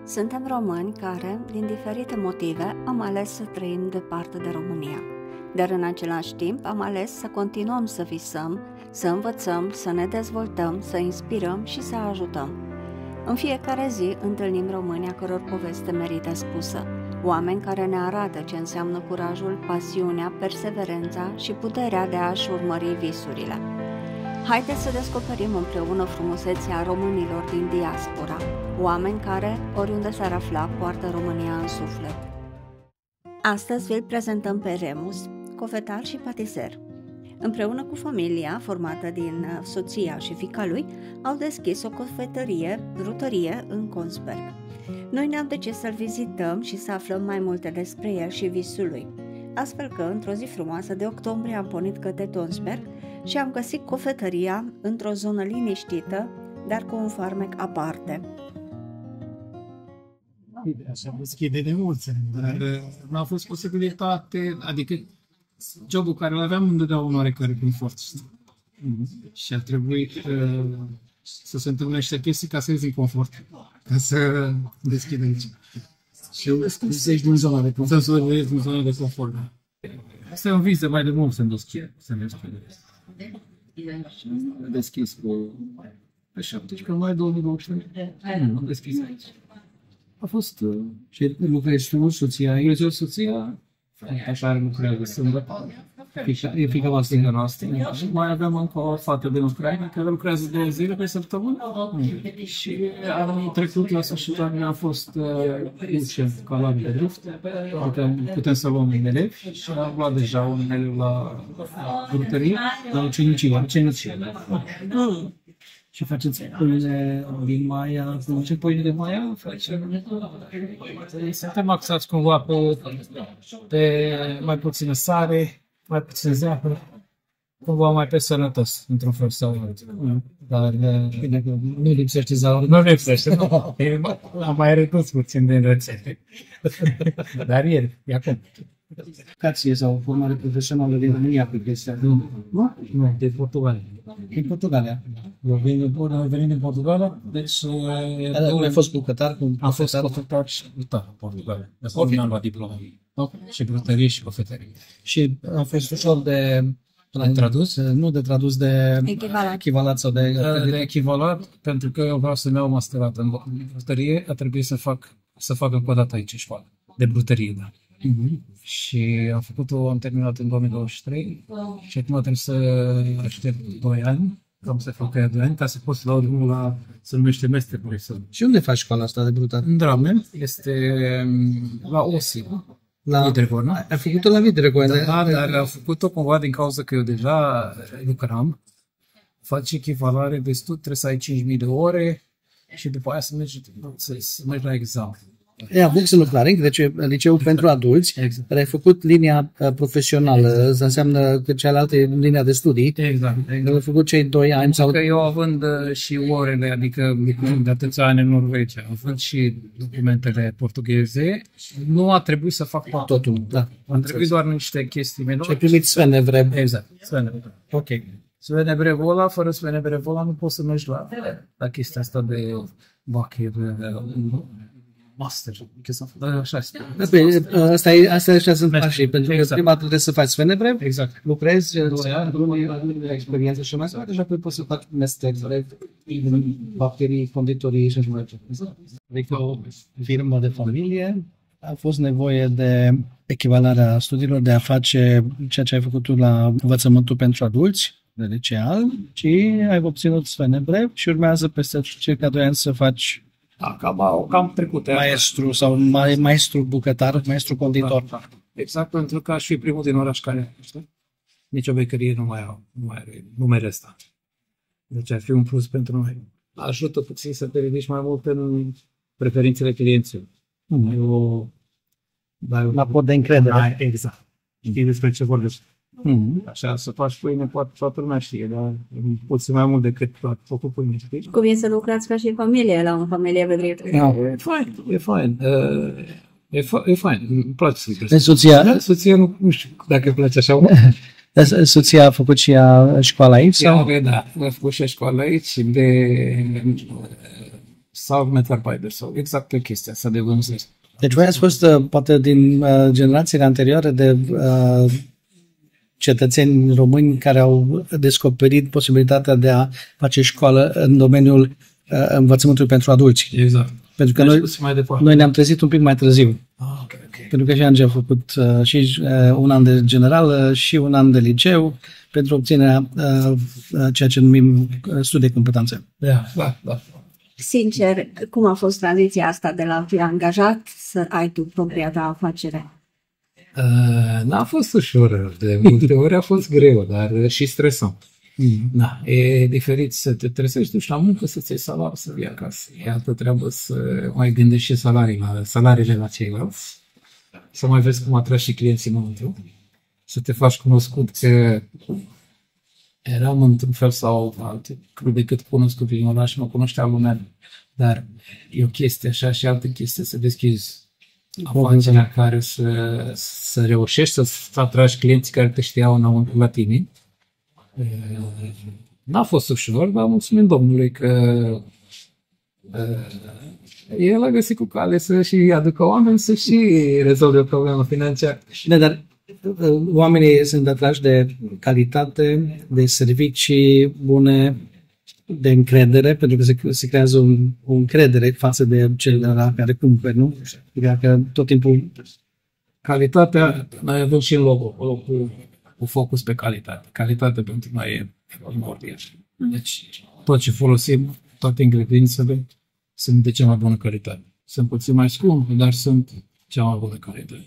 Suntem români care, din diferite motive, am ales să trăim departe de România. Dar în același timp am ales să continuăm să visăm, să învățăm, să ne dezvoltăm, să inspirăm și să ajutăm. În fiecare zi întâlnim români a căror poveste merită spusă, oameni care ne arată ce înseamnă curajul, pasiunea, perseverența și puterea de a-și urmări visurile. Haideți să descoperim împreună frumusețea românilor din diaspora, oameni care, oriunde s-ar afla, poartă România în suflet. Astăzi vi-l prezentăm pe Remus, cofetar și patiser. Împreună cu familia, formată din soția și fiica lui, au deschis o cofetărie, brutărie în Consberg. Noi ne-am decis să-l vizităm și să aflăm mai multe despre el și visul lui. Astfel că, într-o zi frumoasă de octombrie, am pornit către Tonsberg și am găsit cofetăria într-o zonă liniștită, dar cu un farmec aparte. Așa deschide de mulți ani, dar nu a fost posibilitate, adică jobul care îl aveam îmi dădea un oarecare confort. Și a trebuit să se întâmple niște chestii ca să ies din confort, ca să deschid aici. Și să ieși din zona de confort. Să ieși din zona de confort. Asta e un vis de mai de mult să-mi deschid. Am deschis cu pe 17 mai 2023. Am deschis aici. A fost... Și lucrezi tu, soția aici? Lucrez soția, așa lucrează sâmbătă. E fiica voastră noastră. Și mai aveam încă o fată din Ucraina, care lucrează 2 zile pe săptămână. Și anul trecut, la sfârșitul anului, am fost uce ca la de luft. Putem să luăm un elev și am luat deja un elev la brutărie. La ucenicie. Și faceți pâine din maia? Ce pâine de maia facem? Suntem axați cumva pe mai puțină sare, mai puțin zahăr, cumva mai pe sănătos, într-un fel sau altul. Dar Bine că nu lipsește zahăr. nu lipsește, nu. Am mai redus puțin din rețete. Dar e acum. Educație sau formare profesională din România pe chestia? Nu, de Portugalia. Din Portugalia. Eu venit din Portugalia, deci... Ai fost bucătar? Am fost cofetar și bucătar în Portugalia. Asta mi-am luat diploma. Și brutărie și cofetărie. Și a fost ușor de tradus? Nu de tradus, de echivalat sau de echivalat, pentru că eu vreau să-mi iau masterat în brutărie, a trebuit să fac încă o dată aici în școală, de brutărie, da. Și am făcut-o, am terminat în 2023 și acum trebuie să aștept 2 ani, cam să fac aia 2 ani, ca să pot să dau drumul la, se numește mester profesor. Și unde faci școala asta de brutar? În Dramen, este la OSI, la Vidregoară. Ai făcut-o la Vidregoară? Da, dar am făcut-o cumva din cauza că eu deja lucram, faci echivalare de studiu, trebuie să ai 5.000 de ore și după aia să mergi la examen. Ai avut lucrare, deci liceul pentru adulți, exact. Ai făcut linia profesională, asta înseamnă că cealaltă e linia de studii. Exact. Ai făcut cei 2 ani. Sau... Că eu având și orele, adică de atâția ani în Norvegia, având și documentele portugheze, nu a trebuit să fac totul. Da. A trebuit doar niște chestii menori. Și ai primit Svenevrev. Exact, Svenevrev. Ok. Svenevrev ăla, fără Svenevrev ăla nu poți să mergi la chestia asta de bacher, master, așa Asta sunt pașii, pentru că prima dată trebuie să faci Svenevrev, exact. Lucrezi 2 ani, de experiență și mai departe, și apoi poți să faci master, bacterii, conditorii și așa mai departe. Adică o firmă de familie, a fost nevoie de echivalarea studiilor, de a face ceea ce ai făcut tu la învățământul pentru adulți, de liceal, și ai obținut Svenevrev și urmează peste circa 2 ani să faci cam trecut. Maestru sau maestru bucătar, maestru conditor. Da. Exact, pentru că aș fi primul din oraș care, știi? Nici o becărie nu mere asta. Deci ar fi un plus pentru noi. Ajută puțin să te ridici mai mult în preferințele clienților. La pod de încredere. Exact. Știi despre ce vorbești. Așa, să faci pâine, poate toată lumea știe, dar puțin mai mult decât făcut pâine, știi? Cum e să lucrați ca și familie la o familie vedrită? E fain. E fain, îmi place să lucrez. Soția? Soția nu știu dacă îmi place așa. Soția a făcut și ea școala aici? Da, a făcut și școala aici sau metalbinder sau exact o chestie asta de vânzări. Deci voi ați fost poate din generațiile anterioare de cetățeni români care au descoperit posibilitatea de a face școală în domeniul învățământului pentru adulți. Exact. Pentru că noi ne-am trezit un pic mai târziu. Okay. Pentru că și Angie a făcut și un an de general și un an de liceu pentru obținerea ceea ce numim studii de competențe. Da. Sincer, cum a fost tranziția asta de la a fi angajat să ai tu propria ta afacere? N-a fost ușor, de multe ori a fost greu, dar și stresant. Da, e diferit să te trezești, duci la muncă, să-ți iei salariul, să vii acasă. E altă treabă să mai gândești și salariile la ceilalți, să mai vezi cum atragi și clienții înăuntru, să te faci cunoscut că eram într-un fel sau altul, decât cunoscut prin oraș, mă cunoștea lumea, dar e o chestie așa și altă chestie să deschizi afacerea care să reușești să atragi clienții care te știau înăuntru la tine. N-a fost ușor, dar mulțumim Domnului că el a găsit cu cale să și aducă oameni să și rezolve o problemă financiară. Da, dar oamenii sunt atrași de calitate, de servicii bune, de încredere, pentru că se creează o încredere față de cel care cumperi, nu? Adică că tot timpul calitatea, noi avem și în logo cu focus pe calitate. Calitatea pentru noi e primordial. Deci tot ce folosim, toate ingrediențele sunt de cea mai bună calitate. Sunt puțin mai scumpe, dar sunt cea mai bună calitate.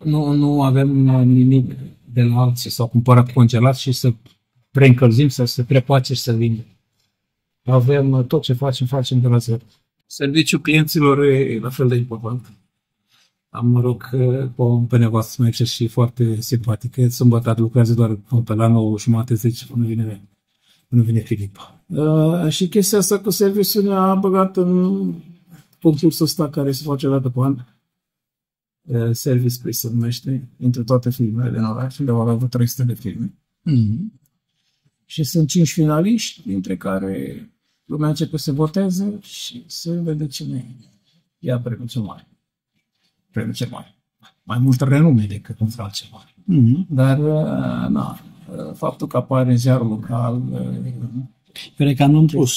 Nu avem nimic de la alții sau cumpărat congelat și să preîncălzim, să se prepace și să vindem. Avem tot ce facem de la zero. Serviciul clienților e la fel de important. Am noroc pe nevastă mea și foarte simpatică. Sâmbătă lucrează doar pe la 9:30 până vine Filipa. Și chestia asta cu serviciul ne-a băgat în concursul ăsta care se face la după an. Service Prize se numește, între toate filmele din oraș, unde au avut 300 de filme. Și sunt 5 finaliști, dintre care lumea începe să voteze și se vede cine ia premiul cel mare. Premiul cel mare. Mai mult renume decât un altceva. Dar, faptul că apare în ziarul local... Cred că am un plus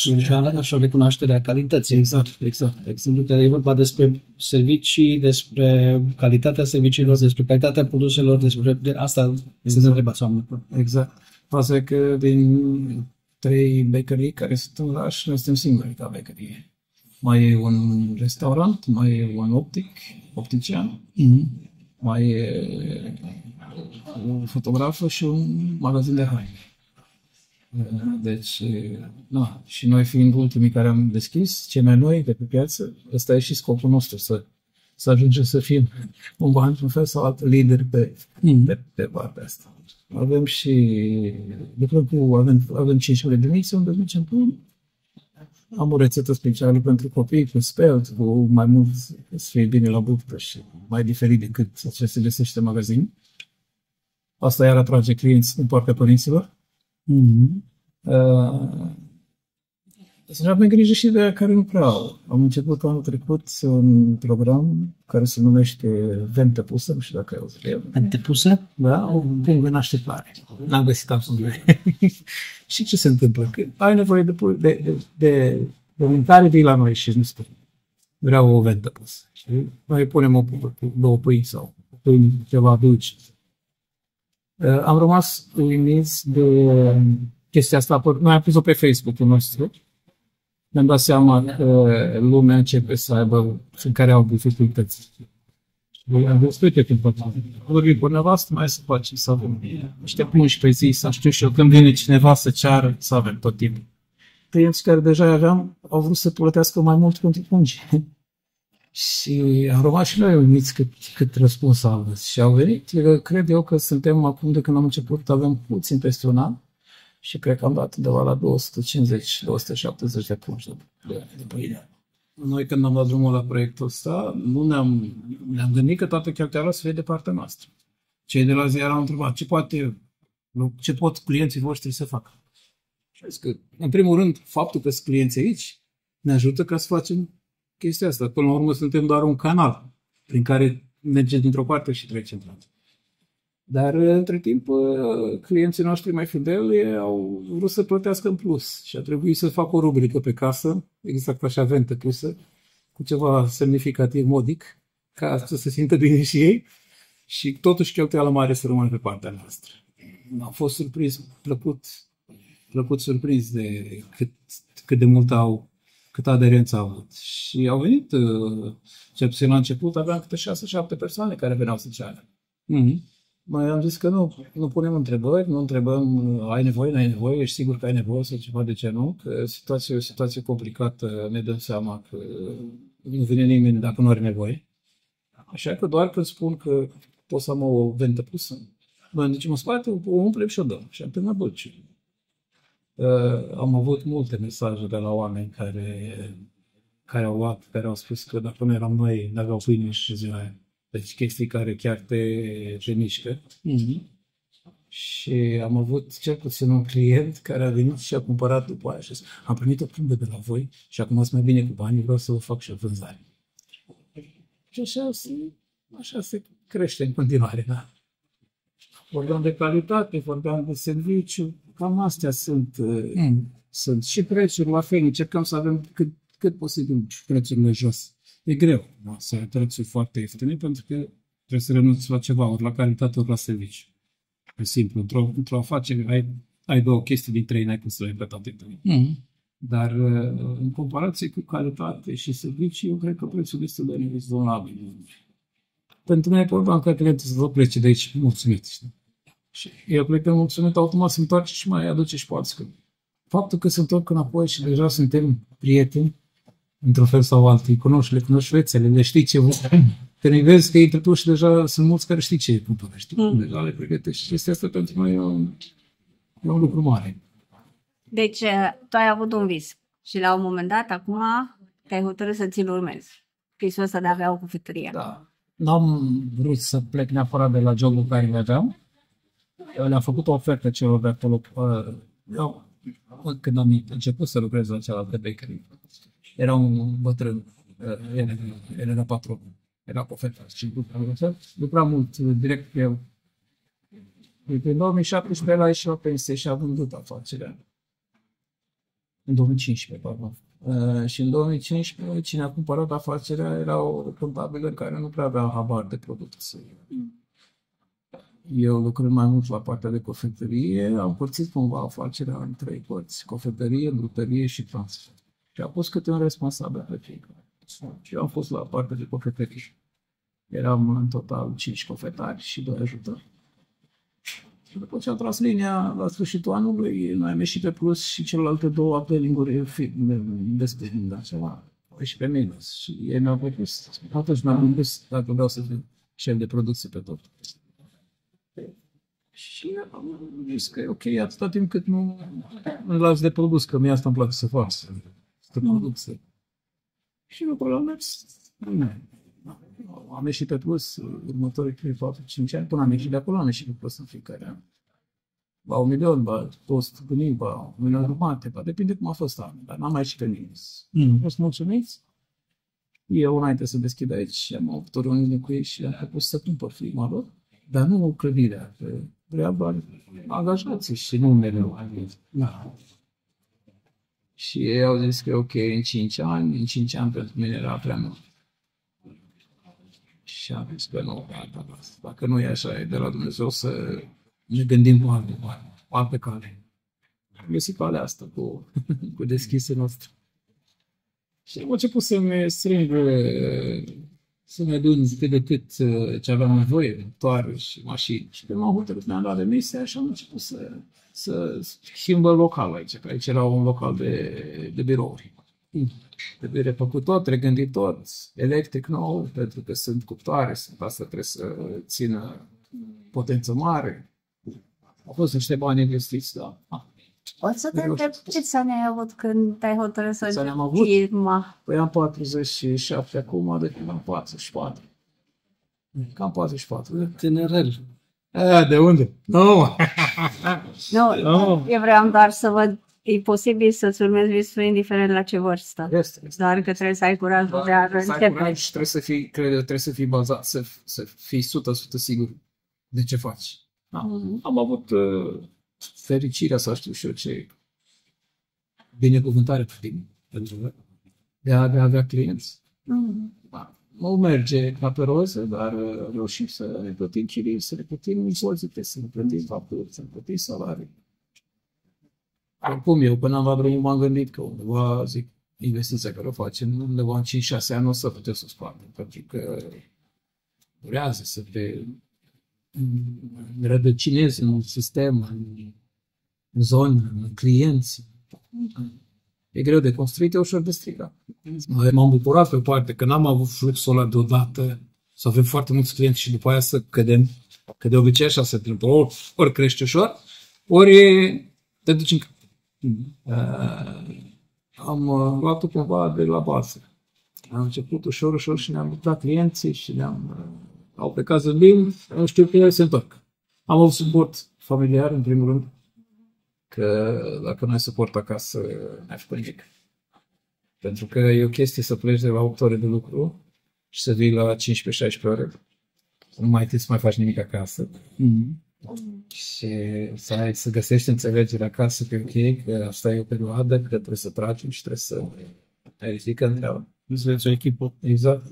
și o recunoaștere a calității. Exact. Exemplu că e vorba despre servicii, despre calitatea serviciilor, despre calitatea produselor, despre asta este întrebați oamenii. Exact. Asta e că din 3 bakerii care sunt în oraș, noi suntem singuri ca bakerie. Mai e un restaurant, mai e un optician, mai e o fotografă și un magazin de haine. Deci, și noi fiind ultimii care am deschis, cei mai noi de pe piață, ăsta e și scopul nostru, să ajungem să fim un fel sau alt lideri pe partea asta. Avem și avem 5 grădinițe unde ducem până. Am o rețetă specială pentru copii, cu spelt, cu mai mult să fie bine la buftă și mai diferit decât ce se găsește în magazin. Asta iar atrage clienți din partea părinților. Să avem grijă și de care nu prea au. Am început anul trecut un program care se numește Vente Pusă, nu știu dacă ai auzit de el. Vente Pusă? Da, o pun în așteptare. N-am găsit absolut. Și ce se întâmplă? Că ai nevoie de mâncare, vii la noi și nu spui. Vreau o ventă pusă. Și noi punem două pâini sau pâini, ceva dulce. Am rămas uimiți de chestia asta. Noi am pus-o pe Facebook-ul nostru. Mi-am dat seama că lumea începe să aibă în care au dificultăți. Am văzut, uite când vorbim cu nevastă, mai să facem să avem niște pungi pe zi, să știu și eu, când vine cineva să ceară, să avem tot timpul. Clienți care deja aveam, au vrut să plătească mai mult pentru pungi. Și am rămas și noi uimiți cât răspuns au avut. Și au venit, cred eu că suntem acum de când am început, avem puțin peste un an și cred că am dat undeva la 250-270 de pungi de pâine. Noi când am dat drumul la proiectul ăsta, nu ne-am gândit că toată cheltuiala să fie de partea noastră. Cei de la ziar au întrebat ce pot clienții voștri să facă. Și că, în primul rând, faptul că sunt clienții aici ne ajută ca să facem chestia asta. Până la urmă suntem doar un canal prin care merge dintr-o parte și trece într-alta. Dar între timp clienții noștri mai fideli au vrut să plătească în plus și a trebuit să fac o rubrică pe casă, exact așa ventă pusă, cu ceva semnificativ modic, ca să se simtă bine și ei și totuși cheltuiala mare să rămână pe partea noastră. Am fost surprins, plăcut surprins de cât de mult câtă aderență au avut. Și au venit, cel puțin la început, aveam câte 6-7 persoane care veneau să ceară. Mai am zis că nu punem întrebări, nu întrebăm ai nevoie, n-ai nevoie, ești sigur că ai nevoie sau ceva, de ce nu? Că situația e o situație complicată, ne dăm seama că nu vine nimeni dacă nu are nevoie. Așa că doar când spun că pot să am o ventă pusă, noi ducem în spate, o umplem și o dăm. Și am terminat dulce. Am avut multe mesaje de la oameni care au luat, care au spus că dacă nu eram noi, n-aveau pâine și ziua aia. Deci chestii care chiar te mișcă. Și am avut cel puțin un client care a venit și a cumpărat după aia și a zis, am primit o plumбă de la voi și acum sunt mai bine cu banii, vreau să vă fac și o vânzare. Și așa se crește în continuare. Da? Vorbeam de calitate, vorbeam de serviciu, cam astea sunt și prețuri la fel, încercăm să avem cât posibil prețurile jos. E greu să ai prețuri foarte ieftine pentru că trebuie să renunți la ceva, ori la calitate, ori la serviciu. E simplu, într-o afacere ai două chestii din trei, n-ai cum să le ai pe toate trei. Dar în comparație cu calitate și serviciu, eu cred că prețul este de rezonabil. Pentru mine e probabil că clientul să vă plece de aici mulțumit. Știi? Și el plecă mulțumit, automat se întoarce și mai aduce și poate că faptul că se întorc înapoi și deja suntem prieteni, într-un fel sau altul, le cunoști fețele, le știi ce când îi vezi că intră tu și deja sunt mulți care știi ce cumpără, știi? Deja le pregătești. Și chestia asta pentru noi e un lucru mare. Deci, tu ai avut un vis și la un moment dat, acum, te-ai hotărât să ți-l urmezi. Visul ăsta de a avea o cofetărie. Da. N-am vrut să plec neapărat de la jobul care îl aveam. Eu le-am făcut o ofertă celor de acolo. Eu, când am început să lucrez la cealaltă bakery, era un bătrân, el era patron, era cofetar și lucra mult direct cu el. În 2017 el a ieșit la pensie și a vândut afacerea. În 2015, pardon. Și în 2015, cine a cumpărat afacerea era o contabilă care nu prea avea habar de producție. Eu lucrând mai mult la partea de cofetărie, am împărțit cumva afacerea în trei părți: cofetărie, brutărie și transfer. Și a pus câte un responsabil pe fiecare. Și eu am fost la partea de cofetărie. Eram în total 5 cofetari și 2 ajutori. Și după ce am tras linia la sfârșitul anului, noi am ieșit pe plus și celelalte două upselling-uri investind ceva. Au ieșit pe minus. Și ei mi-au propus, atunci mi-am gândit dacă vreau să fiu șef de producție pe tot. Și am zis că e ok atâta timp cât nu îmi las de produs, că mie asta îmi place să fac, să producție. Și lucrurile au mers. Am ieșit pe plus următorii 3, 4, 5 ani, până am ieșit de acolo, am ieșit pe plus în fiecare an. Ba 1 milion, ba 200.000, ba 1.500.000, ba depinde cum a fost anul, dar n-am mai ieșit pe minus. Am fost mulțumiți. Eu, înainte să deschid aici, am avut o reuniune cu ei și am propus să cumpăr firma lor, dar nu clădirea, vreau doar angajații și numele. Și ei au zis că e ok în 5 ani, în 5 ani pentru mine era prea mult. Și am zis că nu, dacă nu e așa, e de la Dumnezeu să ne gândim cu alte cale. Am găsit calea asta cu deschise noastre. Și am început să-mi strâng, să-mi adun cât de cât ce aveam nevoie, toare și mașini. Și când m-am hotărât, mi-am luat demisia și am început să schimbă local aici, că aici era un local de birouri. Trebuie refăcut tot, regândit tot, electric nou, pentru că sunt cuptoare, asta trebuie să țină potență mare. Au fost niște bani investiți, da. Poți să te întreb ce ani ai avut când te-ai hotărât să începi firma? Păi am 47 acum, deci am 44. Cam 44. Tinerel. De unde? Nu! Nu, eu vreau doar să văd e posibil să-ți urmezi visul indiferent la ce vârstă. Este. Doar că trebuie să ai curajul de a începe. Și trebuie să fii bazat, să fii 100% sigur de ce faci. Am avut fericirea să știu și eu ce binecuvântare pentru de a avea clienți. Nu merge ca pe roze, dar reușim să ne plătim chirii, să ne plătim impozite, să ne plătim facturi, să ne plătim salarii. Oricum, eu până am vrut m-am gândit că undeva, zic, investiția care o facem, undeva în 5-6 ani o să putem să o spargem, pentru că durează să te rădăcinezi în un sistem, în zonă, în clienți. E greu de construit, e ușor de stricat. M-am bucurat pe o parte că n-am avut fluxul ăla deodată, să avem foarte mulți clienți și după aia să cădem, că de obicei așa se întâmplă, ori crești ușor, ori te duci în cap. Am luat-o cumva de la bază. Am început ușor și ne-am luptat clienții și au plecat zâmbind, nu știu că se întorc. Am avut suport familiar, în primul rând, că dacă nu ai suport acasă, n-ai făcut nimic. Pentru că e o chestie să pleci de la 8 ore de lucru și să vii la 15-16 ore. Nu mai trebuie să mai faci nimic acasă. Și să găsești înțelegere acasă că ok, că asta e o perioadă, că trebuie să tragem și trebuie să ne ridicăm treaba. Îți o echipă. Exact.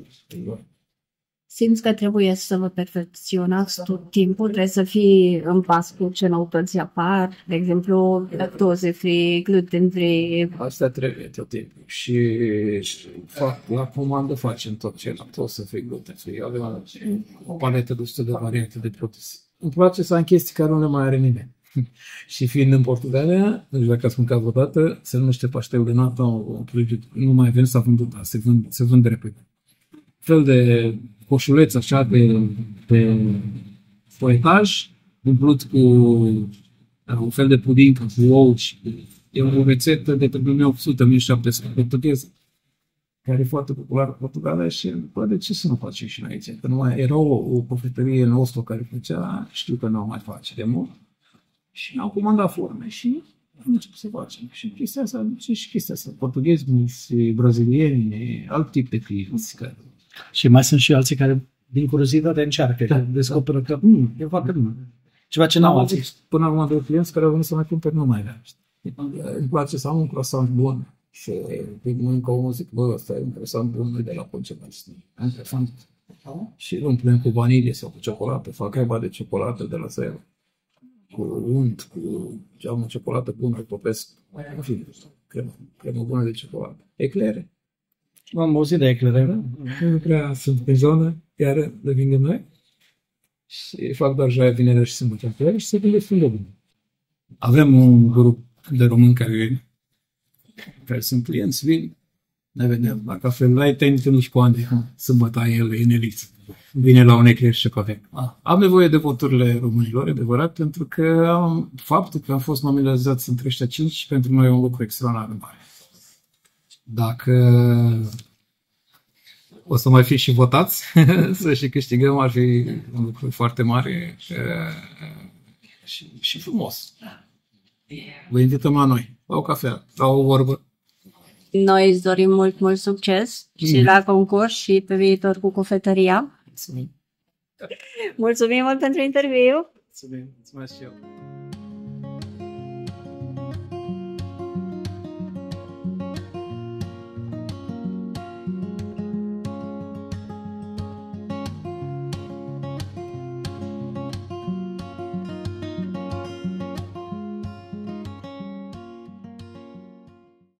Simți că trebuie să vă perfecționați tot timpul, trebuie să fii în pas cu ce noutăți apar, de exemplu, lactose-free, gluten-free. Asta trebuie tot timpul. Și la comandă facem tot ce lactose-free, gluten-free. Avem o paletă destul de variante de produse. Îmi place să am chestii care nu le mai are nimeni. Și fiind în Portugalia, nu știu dacă ați mâncat vreodată, se numește paștel de nata, nu mai avem să vândut, se vând repede. Fel de coșuleț așa de foietaj, umplut cu un fel de puding cu ou și e o rețetă de pe 1800-1700 portugheză, care e foarte populară în Portugalia și de ce să nu facem și noi aici? Că nu mai era o cofetărie în Oslo care făcea, știu că nu o mai face de mult, și ne-au comandat forme și am început să facem. Și chestia asta, portughezi, brazilieni, alt tip de clienți care... Și mai sunt și alții care, din curiozitate, încearcă, descoperă că e foarte bun. Ceva ce n-au alții. Până acum de clienți care au venit să mai cumpere, nu mai avea. Îmi place să am un croissant bun. Și când mănâncă omul, zic, bă, ăsta e un croissant bun de la Concept. Interesant. Și îl umplem cu vanilie sau cu ciocolată. Fac crema de ciocolată de la zero. Cu unt, cu geamă ciocolată bună, popesc. În fine, cremă bună de ciocolată. Eclere. Am auzit de eclere. Nu prea sunt pe zonă, iar le vindem noi. Și fac doar joia, vinerea și sâmbătă eclere și se vinde foarte bine. Avem un grup de români care sunt clienți, vin, ne vedem la cafea, la te întâlnești cu Andrei, sâmbătă el e în eliță. Vine la un ecler și cafea. Am nevoie de voturile românilor, adevărat, pentru că faptul că am fost nominalizați între ăștia 5 pentru noi e un lucru extraordinar de mare. Dacă o să mai fi și votați, să și câștigăm, ar fi un lucru foarte mare și frumos. Vă invităm la noi, la o cafea, la o vorbă. Noi îți dorim mult succes și la concurs și pe viitor cu cofetăria. Mulțumim. Mulțumim mult pentru interviu. Mulțumesc și eu.